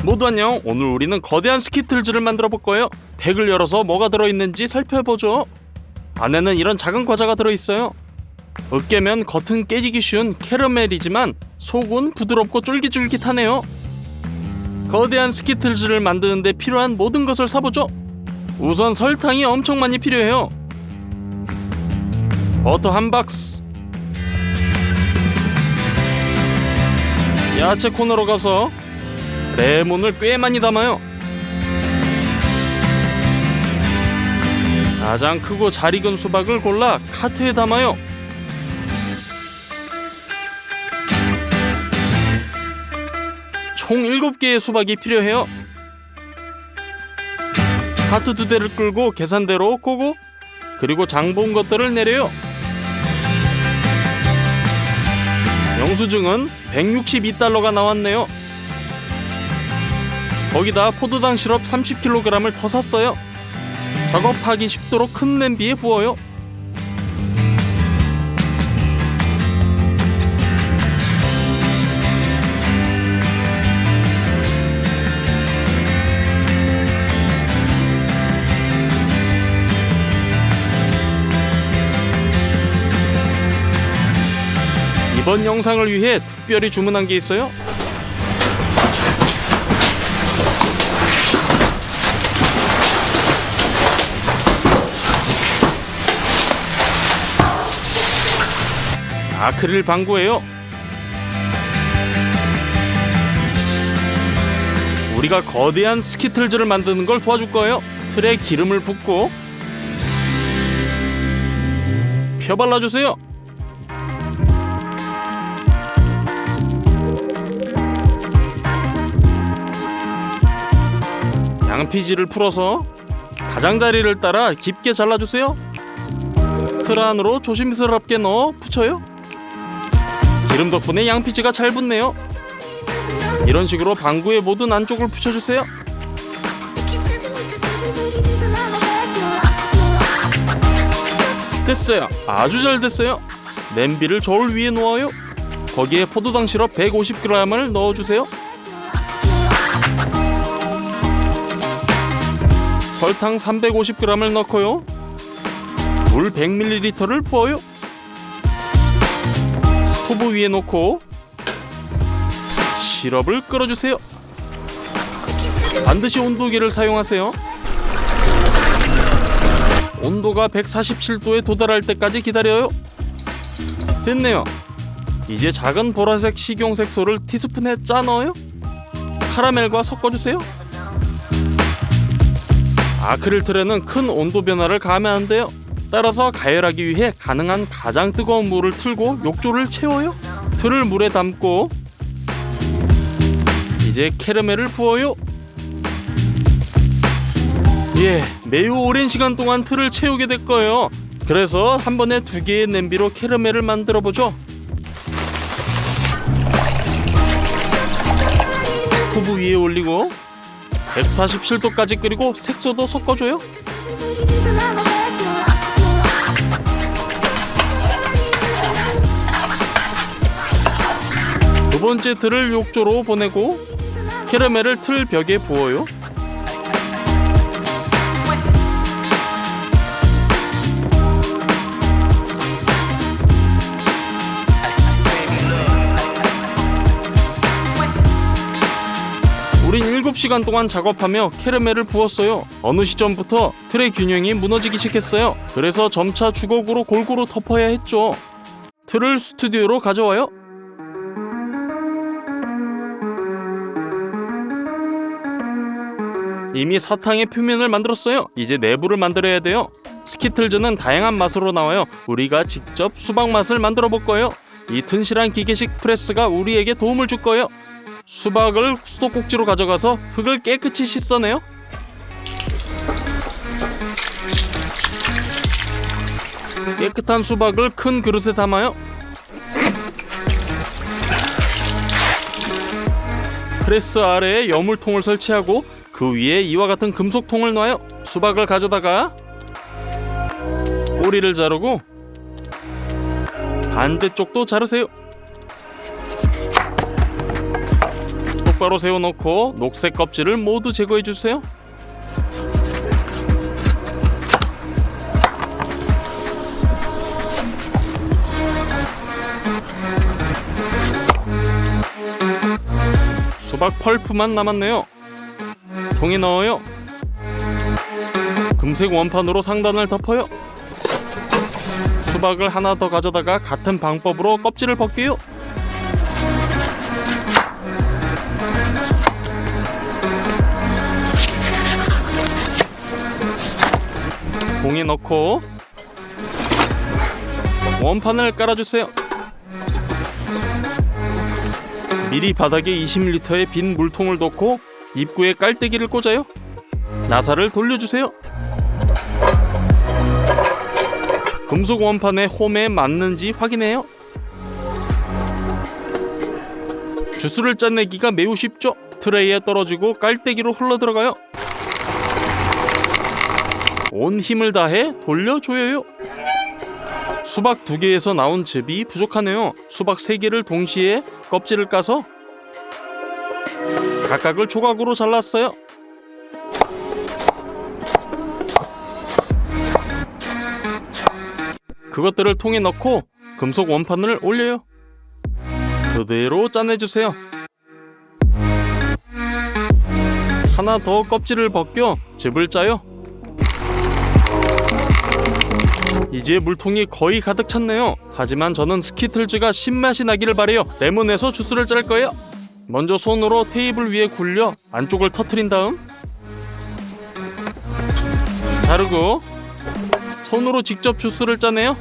모두 안녕. 오늘 우리는 거대한 스키틀즈를 만들어 볼 거예요. 팩을 열어서 뭐가 들어있는지 살펴보죠. 안에는 이런 작은 과자가 들어있어요. 으깨면 겉은 깨지기 쉬운 캐러멜이지만 속은 부드럽고 쫄깃쫄깃하네요. 거대한 스키틀즈를 만드는데 필요한 모든 것을 사보죠. 우선 설탕이 엄청 많이 필요해요. 버터 한 박스, 야채 코너로 가서 레몬을 꽤 많이 담아요. 가장 크고 잘 익은 수박을 골라 카트에 담아요. 총 7개의 수박이 필요해요. 카트 2대를 끌고 계산대로 고고, 그리고 장본 것들을 내려요. 영수증은 162달러가 나왔네요. 거기다 포도당 시럽 30kg을 더 샀어요. 작업하기 쉽도록 큰 냄비에 부어요. 이번 영상을 위해 특별히 주문한 게 있어요. 아크릴 방구예요. 우리가 거대한 스키틀즈를 만드는 걸 도와줄 거예요. 틀에 기름을 붓고 펴발라주세요. 양피지를 풀어서 가장자리를 따라 깊게 잘라주세요. 틀 안으로 조심스럽게 넣어 붙여요. 기름 덕분에 양피지가 잘 붙네요. 이런 식으로 방구의 모든 안쪽을 붙여주세요. 됐어요. 아주 잘 됐어요. 냄비를 저울 위에 놓아요. 거기에 포도당 시럽 150g을 넣어주세요. 설탕 350g을 넣고요. 물 100ml를 부어요. 스토브 위에 놓고 시럽을 끓여주세요. 반드시 온도계를 사용하세요. 온도가 147도에 도달할 때까지 기다려요. 됐네요. 이제 작은 보라색 식용색소를 티스푼에 짜 넣어요. 카라멜과 섞어주세요. 아크릴 틀에는 큰 온도 변화를 가하면 안 돼요. 따라서 가열하기 위해 가능한 가장 뜨거운 물을 틀고 욕조를 채워요. 틀을 물에 담고 이제 캐러멜을 부어요. 매우 오랜 시간 동안 틀을 채우게 될 거예요. 그래서 한 번에 2개의 냄비로 캐러멜을 만들어 보죠. 스토브 위에 올리고 147도까지 끓이고 색소도 섞어줘요. 두 번째 틀을 욕조로 보내고 캐러멜을 틀 벽에 부어요. 우린 7시간 동안 작업하며 캐러멜을 부었어요. 어느 시점부터 틀의 균형이 무너지기 시작했어요. 그래서 점차 주걱으로 골고루 덮어야 했죠. 틀을 스튜디오로 가져와요. 이미 사탕의 표면을 만들었어요. 이제 내부를 만들어야 돼요. 스키틀즈는 다양한 맛으로 나와요. 우리가 직접 수박 맛을 만들어 볼 거예요. 이 튼실한 기계식 프레스가 우리에게 도움을 줄 거예요. 수박을 수도꼭지로 가져가서 흙을 깨끗이 씻어내요. 깨끗한 수박을 큰 그릇에 담아요. 프레스 아래에 여물통을 설치하고 그 위에 이와 같은 금속통을 놔요. 수박을 가져다가 꼬리를 자르고 반대쪽도 자르세요. 똑바로 세워놓고 녹색 껍질을 모두 제거해주세요. 수박 펄프만 남았네요. 통에 넣어요. 금색 원판으로 상단을 덮어요. 수박을 하나 더 가져다가 같은 방법으로 껍질을 벗겨요. 통에 넣고 원판을 깔아주세요. 미리 바닥에 20리터의 빈 물통을 놓고 입구에 깔때기를 꽂아요. 나사를 돌려주세요. 금속 원판의 홈에 맞는지 확인해요. 주스를 짜내기가 매우 쉽죠. 트레이에 떨어지고 깔때기로 흘러들어가요. 온 힘을 다해 돌려줘요. 수박 2개에서 나온 즙이 부족하네요. 수박 3개를 동시에 껍질을 까서 각각을 조각으로 잘랐어요. 그것들을 통에 넣고 금속 원판을 올려요. 그대로 짜내주세요. 하나 더 껍질을 벗겨 즙을 짜요. 이제 물통이 거의 가득 찼네요. 하지만 저는 스키틀즈가 신맛이 나기를 바래요. 레몬에서 주스를 짤 거예요. 먼저 손으로 테이블 위에 굴려 안쪽을 터트린 다음 자르고 손으로 직접 주스를 짜내요.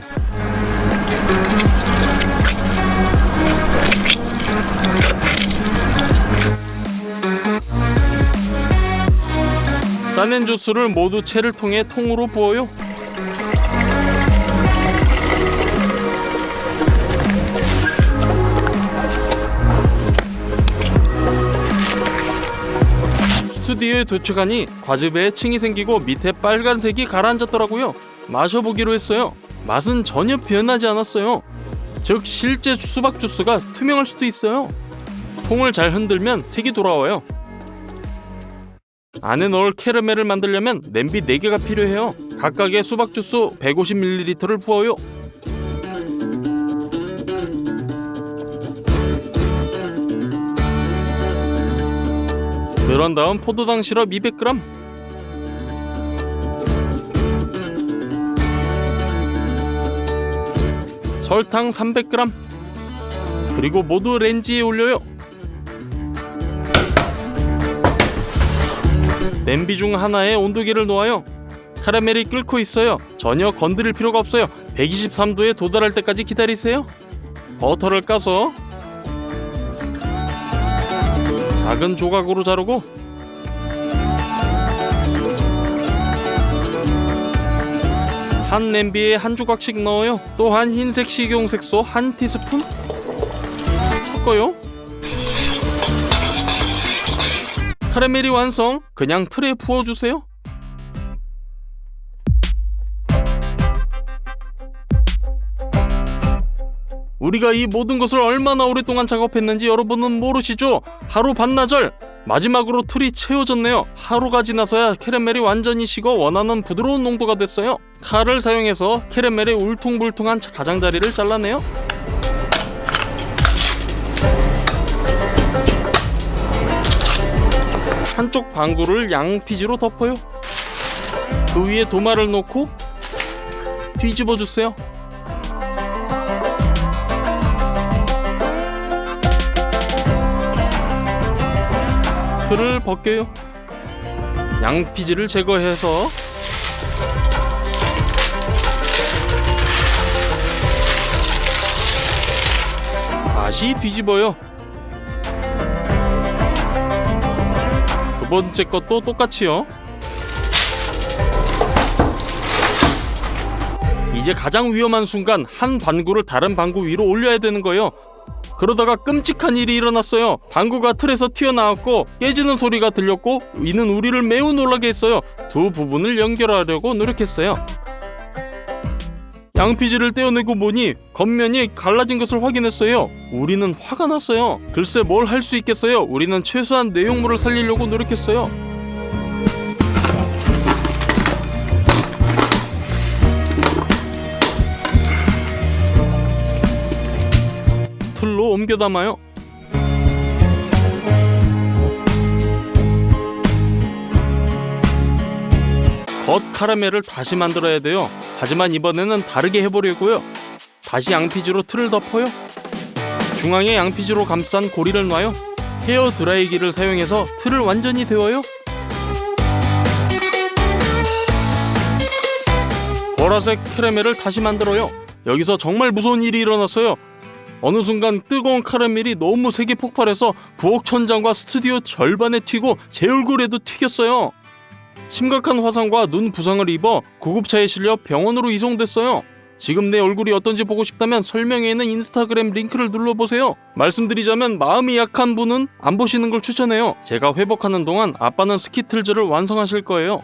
짜낸 주스를 모두 채를 통해 통으로 부어요. 스튜디오에 도착하니 과즙에 층이 생기고 밑에 빨간색이 가라앉았더라고요. 마셔보기로 했어요. 맛은 전혀 변하지 않았어요. 즉 실제 수박 주스가 투명할 수도 있어요. 통을 잘 흔들면 색이 돌아와요. 안에 넣을 캐러멜을 만들려면 냄비 4개가 필요해요. 각각의 수박 주스 150ml를 부어요. 그런 다음 포도당 시럽 200g, 설탕 300g, 그리고 모두 렌지에 올려요. 냄비 중 하나에 온도계를 놓아요. 카라멜이 끓고 있어요. 전혀 건드릴 필요가 없어요. 123도에 도달할 때까지 기다리세요. 버터를 까서 작은 조각으로 자르고 한 냄비에 한 조각씩 넣어요. 또한 흰색 식용색소 1티스푼 섞어요. 카라멜이 완성. 그냥 틀에 부어주세요. 우리가 이 모든 것을 얼마나 오랫동안 작업했는지 여러분은 모르시죠? 하루 반나절. 마지막으로 틀이 채워졌네요. 하루가 지나서야 캐러멜이 완전히 식어 원하는 부드러운 농도가 됐어요. 칼을 사용해서 캐러멜의 울퉁불퉁한 가장자리를 잘라내요. 한쪽 방구를 양피지로 덮어요. 그 위에 도마를 놓고 뒤집어 주세요. 틀을 벗겨요. 양피지를 제거해서 다시 뒤집어요. 두 번째 것도 똑같이요. 이제 가장 위험한 순간 한 방구를 다른 방구 위로 올려야 되는 거예요. 그러다가 끔찍한 일이 일어났어요. 방구가 틀에서 튀어나왔고 깨지는 소리가 들렸고 이는 우리를 매우 놀라게 했어요. 두 부분을 연결하려고 노력했어요. 양피지를 떼어내고 보니 겉면이 갈라진 것을 확인했어요. 우리는 화가 났어요. 글쎄 뭘 할 수 있겠어요. 우리는 최소한 내용물을 살리려고 노력했어요. 틀로 옮겨 담아요. 겉 카라멜을 다시 만들어야 돼요. 하지만 이번에는 다르게 해보려고요. 다시 양피지로 틀을 덮어요. 중앙에 양피지로 감싼 고리를 놔요. 헤어 드라이기를 사용해서 틀을 완전히 데워요. 보라색 캐러멜을 다시 만들어요. 여기서 정말 무서운 일이 일어났어요. 어느 순간 뜨거운 카라멜이 너무 세게 폭발해서 부엌 천장과 스튜디오 절반에 튀고 제 얼굴에도 튀겼어요. 심각한 화상과 눈 부상을 입어 구급차에 실려 병원으로 이송됐어요. 지금 내 얼굴이 어떤지 보고 싶다면 설명에 있는 인스타그램 링크를 눌러보세요. 말씀드리자면 마음이 약한 분은 안 보시는 걸 추천해요. 제가 회복하는 동안 아빠는 스키틀즈를 완성하실 거예요.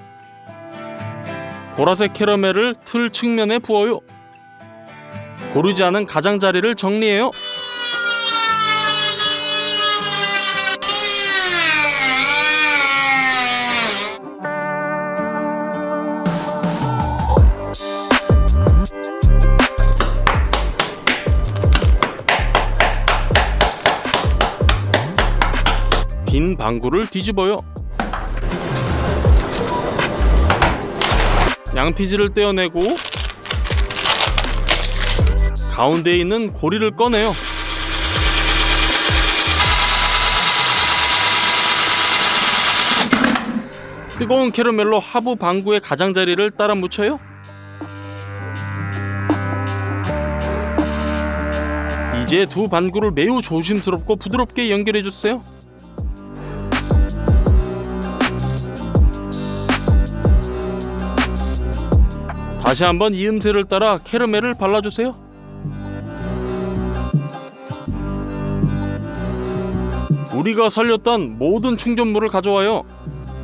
보라색 캐러멜을 틀 측면에 부어요. 고르지 않은 가장자리를 정리해요. 빈 방구를 뒤집어요. 양피지를 떼어내고 가운데에 있는 고리를 꺼내요. 뜨거운 캐러멜로 하부 방구의 가장자리를 따라 묻혀요. 이제 두 방구를 매우 조심스럽고 부드럽게 연결해주세요. 다시 한번 이음새를 따라 캐러멜을 발라주세요. 우리가 살렸던 모든 충전물을 가져와요.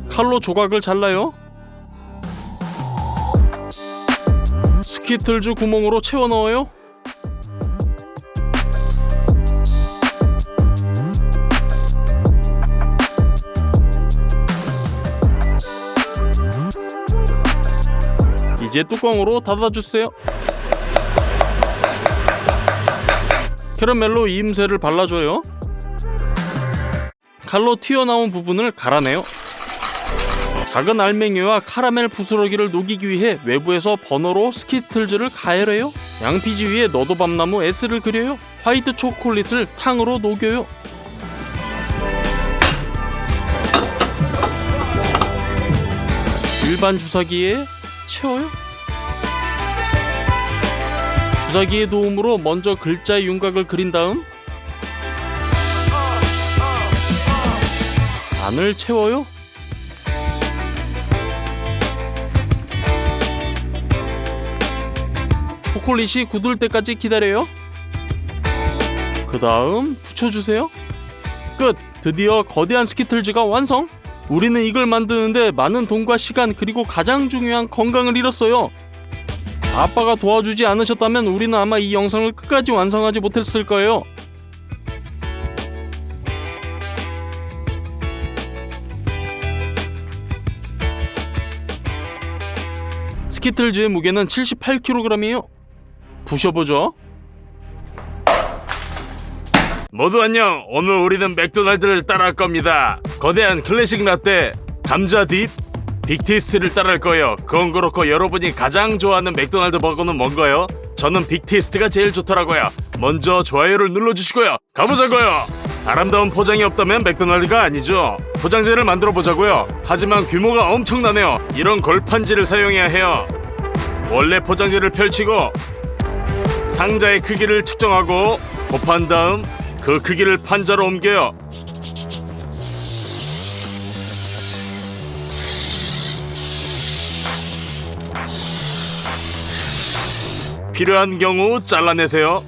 칼로 조각을 잘라요. 스키틀즈 구멍으로 채워 넣어요. 이제 뚜껑으로 닫아주세요. 캐러멜로 이음새를 발라줘요. 칼로 튀어나온 부분을 갈아내요. 작은 알맹이와 카라멜 부스러기를 녹이기 위해 외부에서 버너로 스키틀즈를 가열해요. 양피지 위에 너도밤나무 S를 그려요. 화이트 초콜릿을 탕으로 녹여요. 일반 주사기에 채워요. 주사기의 도움으로 먼저 글자의 윤곽을 그린 다음 안을 채워요. 초콜릿이 굳을 때까지 기다려요. 그 다음 붙여주세요. 끝! 드디어 거대한 스키틀즈가 완성! 우리는 이걸 만드는데 많은 돈과 시간 그리고 가장 중요한 건강을 잃었어요. 아빠가 도와주지 않으셨다면 우리는 아마 이 영상을 끝까지 완성하지 못했을 거예요. 스키틀즈의 무게는 78kg이에요. 부셔보죠. 모두 안녕. 오늘 우리는 맥도날드를 따라할 겁니다. 거대한 클래식 라떼, 감자 딥, 빅테이스트를 따라할 거예요. 그건 그렇고 여러분이 가장 좋아하는 맥도날드 버거는 뭔가요? 저는 빅테이스트가 제일 좋더라고요. 먼저 좋아요를 눌러주시고요. 가보자고요. 아름다운 포장이 없다면 맥도날드가 아니죠. 포장재를 만들어 보자고요. 하지만 규모가 엄청나네요. 이런 골판지를 사용해야 해요. 원래 포장재를 펼치고 상자의 크기를 측정하고 곱한 다음 그 크기를 판자로 옮겨요. 필요한 경우 잘라내세요.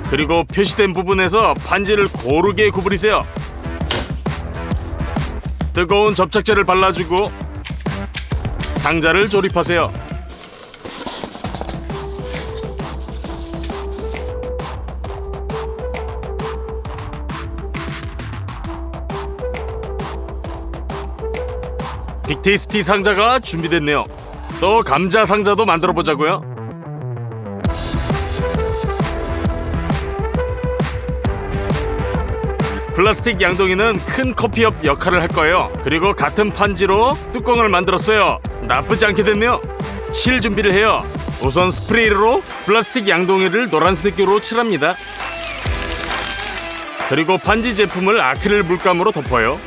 그리고 표시된 부분에서 판지를 고르게 구부리세요. 뜨거운 접착제를 발라주고 상자를 조립하세요. 빅테이스티 상자가 준비됐네요. 또 감자 상자도 만들어 보자고요. 플라스틱 양동이는 큰 커피엽 역할을 할 거예요. 그리고 같은 판지로 뚜껑을 만들었어요. 나쁘지 않게 됐네요. 칠 준비를 해요. 우선 스프레이로 플라스틱 양동이를 노란색으로 칠합니다. 그리고 판지 제품을 아크릴 물감으로 덮어요.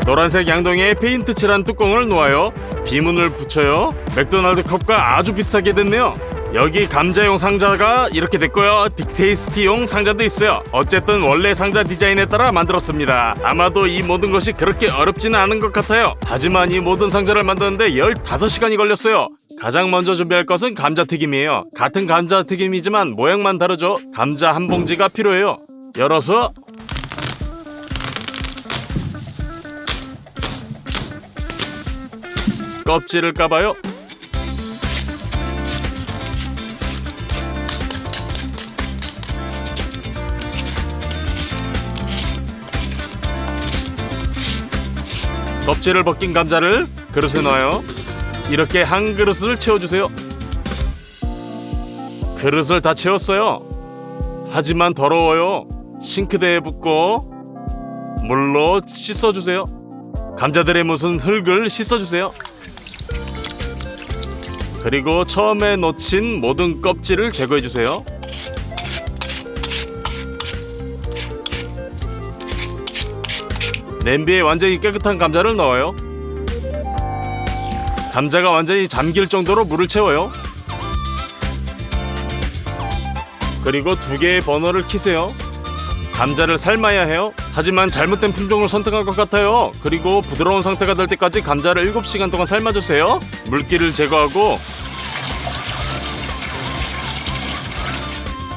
노란색 양동이에 페인트 칠한 뚜껑을 놓아요. 비문을 붙여요. 맥도날드 컵과 아주 비슷하게 됐네요. 여기 감자용 상자가 이렇게 됐고요. 빅테이스티용 상자도 있어요. 어쨌든 원래 상자 디자인에 따라 만들었습니다. 아마도 이 모든 것이 그렇게 어렵지는 않은 것 같아요. 하지만 이 모든 상자를 만드는데 15시간이 걸렸어요. 가장 먼저 준비할 것은 감자튀김이에요. 같은 감자튀김이지만 모양만 다르죠. 감자 한 봉지가 필요해요. 열어서 껍질을 까봐요. 껍질을 벗긴 감자를 그릇에 넣어요. 이렇게 한 그릇을 채워주세요. 그릇을 다 채웠어요. 하지만 더러워요. 싱크대에 붓고 물로 씻어주세요. 감자들의 묻은 흙을 씻어주세요. 그리고 처음에 놓친 모든 껍질을 제거해주세요. 냄비에 완전히 깨끗한 감자를 넣어요. 감자가 완전히 잠길 정도로 물을 채워요. 그리고 2개의 버너를 켜세요. 감자를 삶아야 해요. 하지만 잘못된 품종을 선택한 것 같아요. 그리고 부드러운 상태가 될 때까지 감자를 7시간 동안 삶아주세요. 물기를 제거하고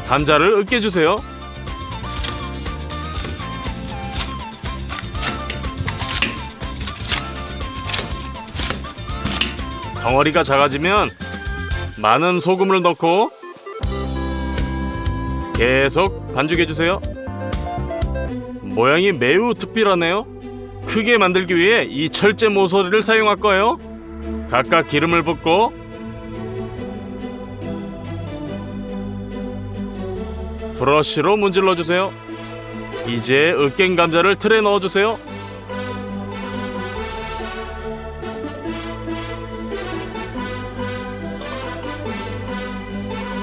감자를 으깨주세요. 덩어리가 작아지면 많은 소금을 넣고 계속 반죽해주세요. 모양이 매우 특별하네요. 크게 만들기 위해 이 철제 모서리를 사용할 거예요. 각각 기름을 붓고 브러쉬로 문질러주세요. 이제 으깬 감자를 틀에 넣어주세요.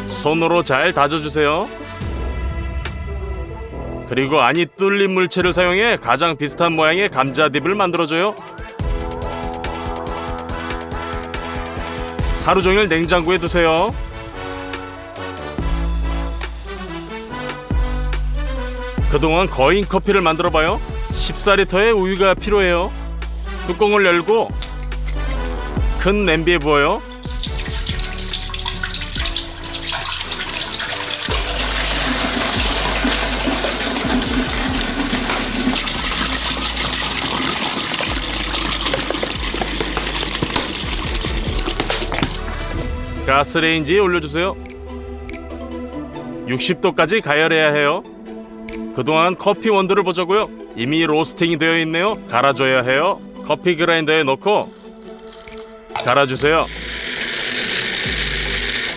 손으로 잘 다져주세요. 그리고 안이 뚫린 물체를 사용해 가장 비슷한 모양의 감자딥을 만들어줘요. 하루 종일 냉장고에 두세요. 그동안 거인 커피를 만들어봐요. 14리터의 우유가 필요해요. 뚜껑을 열고 큰 냄비에 부어요. 가스레인지에 올려주세요. 60도까지 가열해야 해요. 그동안 커피 원두를 보자고요. 이미 로스팅이 되어 있네요. 갈아줘야 해요. 커피 그라인더에 넣고 갈아주세요.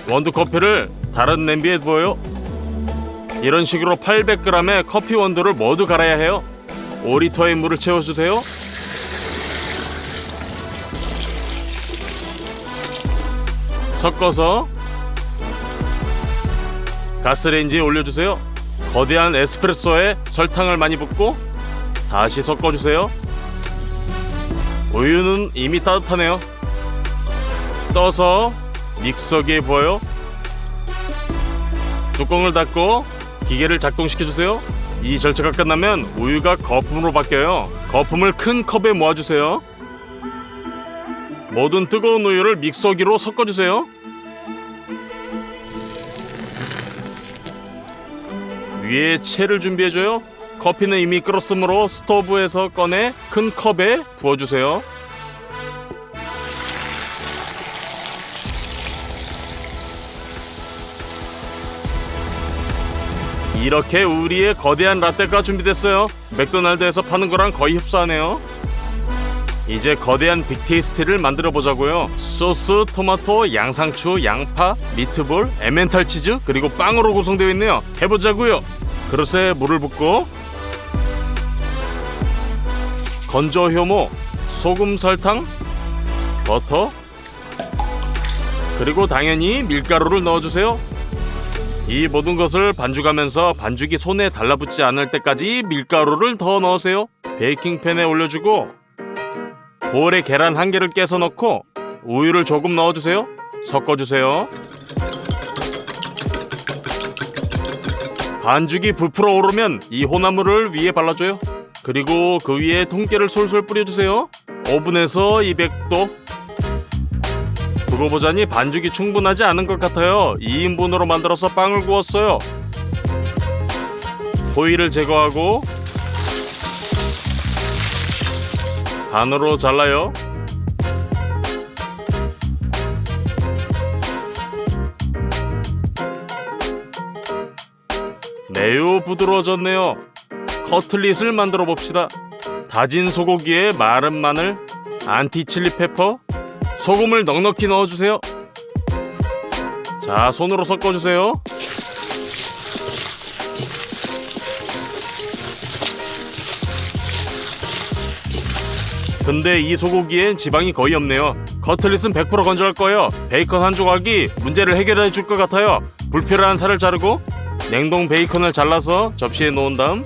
원두 커피를 다른 냄비에 부어요. 이런 식으로 800g의 커피 원두를 모두 갈아야 해요. 5리터의 물을 채워주세요. 섞어서 가스레인지에 올려주세요. 거대한 에스프레소에 설탕을 많이 붓고 다시 섞어주세요. 우유는 이미 따뜻하네요. 떠서 믹서기에 부어요. 뚜껑을 닫고 기계를 작동시켜주세요. 이 절차가 끝나면 우유가 거품으로 바뀌어요. 거품을 큰 컵에 모아주세요. 모든 뜨거운 우유를 믹서기로 섞어주세요. 위에 채를 준비해줘요. 커피는 이미 끓었으므로 스토브에서 꺼내 큰 컵에 부어주세요. 이렇게 우리의 거대한 라떼가 준비됐어요. 맥도날드에서 파는 거랑 거의 흡사하네요. 이제 거대한 빅테이스티를 만들어 보자고요. 소스, 토마토, 양상추, 양파, 미트볼, 에멘탈 치즈, 그리고 빵으로 구성되어 있네요. 해보자고요. 그릇에 물을 붓고 건조 효모, 소금, 설탕, 버터, 그리고 당연히 밀가루를 넣어주세요. 이 모든 것을 반죽하면서 반죽이 손에 달라붙지 않을 때까지 밀가루를 더 넣으세요. 베이킹팬에 올려주고 볼에 계란 1개를 깨서 넣고 우유를 조금 넣어주세요. 섞어주세요. 반죽이 부풀어 오르면 이 혼합물을 위에 발라줘요. 그리고 그 위에 통깨를 솔솔 뿌려주세요. 오븐에서 200도. 두고 보자니 반죽이 충분하지 않은 것 같아요. 2인분으로 만들어서 빵을 구웠어요. 호일을 제거하고 반으로 잘라요. 매우 부드러워졌네요. 커틀릿을 만들어 봅시다. 다진 소고기에 마른 마늘, 안티칠리 페퍼, 소금을 넉넉히 넣어주세요. 자, 손으로 섞어주세요. 근데 이 소고기엔 지방이 거의 없네요. 커틀릿은 100% 건조할 거예요. 베이컨 한 조각이 문제를 해결해 줄 것 같아요. 불필요한 살을 자르고 냉동 베이컨을 잘라서 접시에 놓은 다음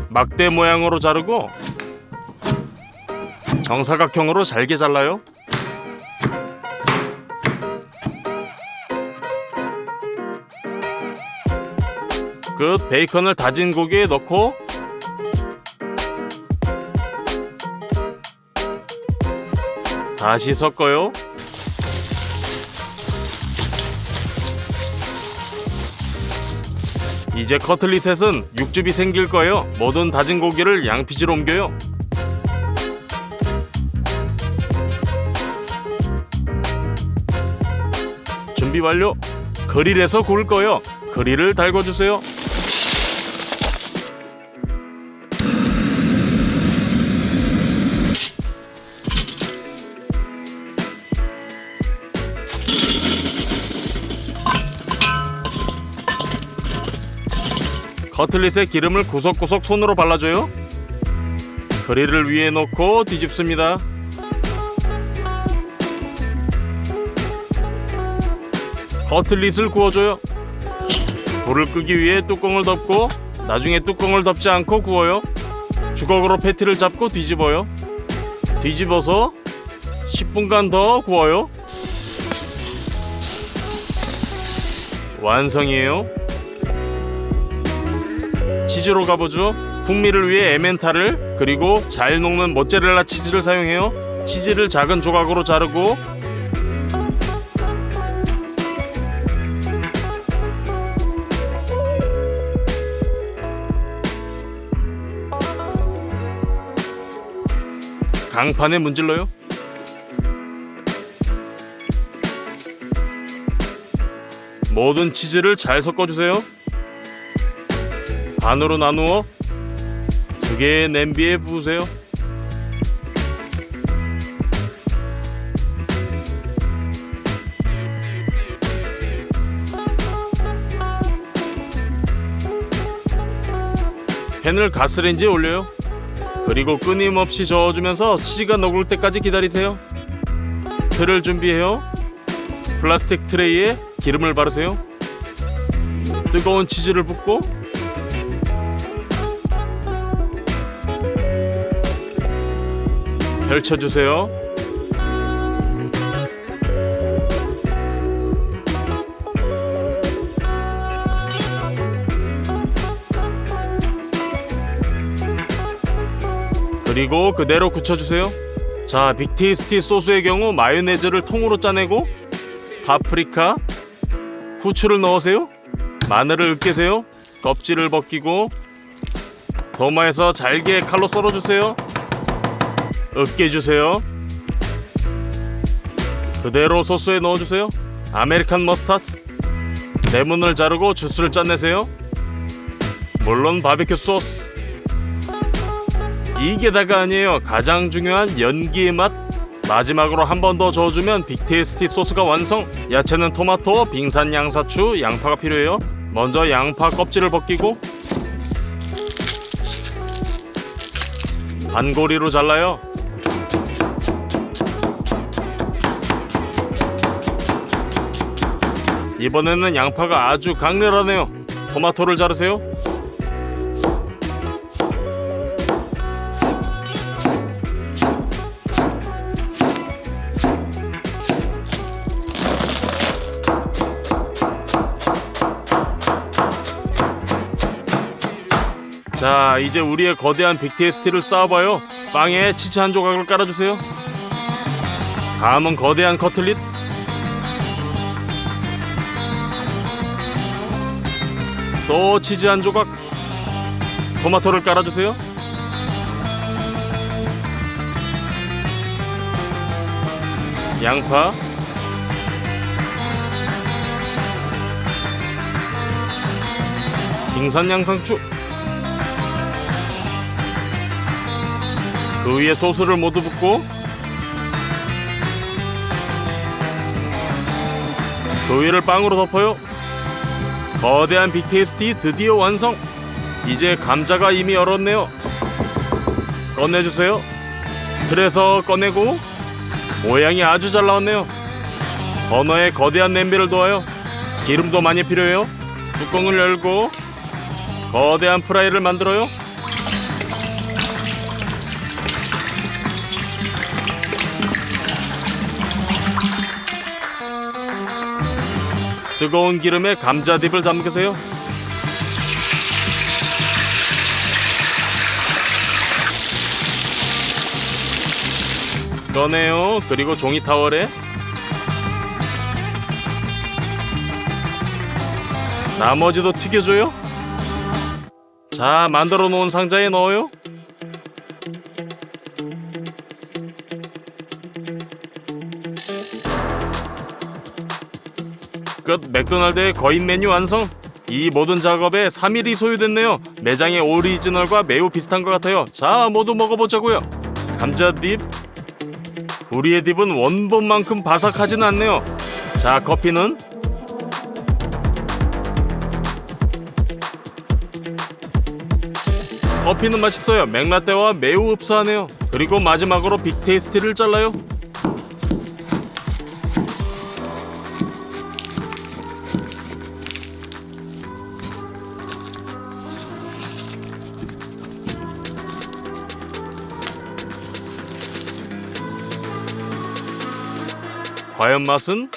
막대 모양으로 자르고 정사각형으로 잘게 잘라요. 끝. 베이컨을 다진 고기에 넣고 다시 섞어요. 이제 커틀릿에는 육즙이 생길 거예요. 모든 다진 고기를 양피지로 옮겨요. 준비 완료. 그릴에서 구울 거예요. 그릴을 달궈주세요. 커틀릿에 기름을 구석구석 손으로 발라줘요. 그릴을 위에 놓고 뒤집습니다. 커틀릿을 구워줘요. 불을 끄기 위해 뚜껑을 덮고 나중에 뚜껑을 덮지 않고 구워요. 주걱으로 패티를 잡고 뒤집어요. 뒤집어서 10분간 더 구워요. 완성이에요. 치즈로 가보죠. 풍미를 위해 에멘탈을 그리고 잘 녹는 모짜렐라 치즈를 사용해요. 치즈를 작은 조각으로 자르고 강판에 문질러요. 모든 치즈를 잘 섞어주세요. 반으로 나누어 2개의 냄비에 부으세요. 팬을 가스레인지에 올려요. 그리고 끊임없이 저어주면서 치즈가 녹을 때까지 기다리세요. 틀을 준비해요. 플라스틱 트레이에 기름을 바르세요. 뜨거운 치즈를 붓고 펼쳐주세요. 그리고 그대로 굳혀주세요. 자, 빅테이스티 소스의 경우 마요네즈를 통으로 짜내고 파프리카, 후추를 넣으세요. 마늘을 으깨세요. 껍질을 벗기고 도마에서 잘게 칼로 썰어주세요. 으깨주세요. 그대로 소스에 넣어주세요. 아메리칸 머스타드, 레몬을 자르고 주스를 짜내세요. 물론 바비큐 소스. 이게 다가 아니에요. 가장 중요한 연기의 맛. 마지막으로 한 번 더 저어주면 빅테이스티 소스가 완성. 야채는 토마토, 빙산 양사추, 양파가 필요해요. 먼저 양파 껍질을 벗기고 반고리로 잘라요. 이번에는 양파가 아주 강렬하네요. 토마토를 자르세요. 자, 이제 우리의 거대한 빅테이스티를 쌓아봐요. 빵에 치즈 한 조각을 깔아주세요. 다음은 거대한 커틀릿. 또 치즈 한 조각. 토마토를 깔아주세요. 양파, 빙산 양상추, 그 위에 소스를 모두 붓고 그 위를 빵으로 덮어요. 거대한 빅테이스티 드디어 완성. 이제 감자가 이미 얼었네요. 꺼내주세요. 틀에서 꺼내고 모양이 아주 잘 나왔네요. 버너에 거대한 냄비를 놓아요. 기름도 많이 필요해요. 뚜껑을 열고 거대한 프라이를 만들어요. 뜨거운 기름에 감자딥을 담그세요. 꺼내요. 그리고 종이 타월에 나머지도 튀겨줘요. 자, 만들어 놓은 상자에 넣어요. 끝. 맥도날드의 거인 메뉴 완성. 이 모든 작업에 3일이 소요됐네요. 매장의 오리지널과 매우 비슷한 것 같아요. 자, 모두 먹어보자고요. 감자 딥. 우리의 딥은 원본만큼 바삭하지는 않네요. 자, 커피는 맛있어요. 맥라떼와 매우 흡사하네요. 그리고 마지막으로 빅테이스티를 잘라요. 과연 맛은?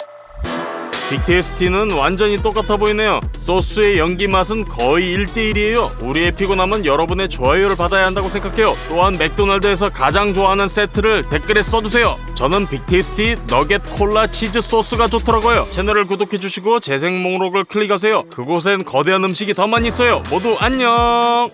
빅테이스티는 완전히 똑같아 보이네요. 소스의 연기 맛은 거의 1대1이에요. 우리의 피곤함은 여러분의 좋아요를 받아야 한다고 생각해요. 또한 맥도날드에서 가장 좋아하는 세트를 댓글에 써주세요. 저는 빅테이스티 너겟 콜라 치즈 소스가 좋더라고요. 채널을 구독해주시고 재생 목록을 클릭하세요. 그곳엔 거대한 음식이 더 많이 있어요. 모두 안녕.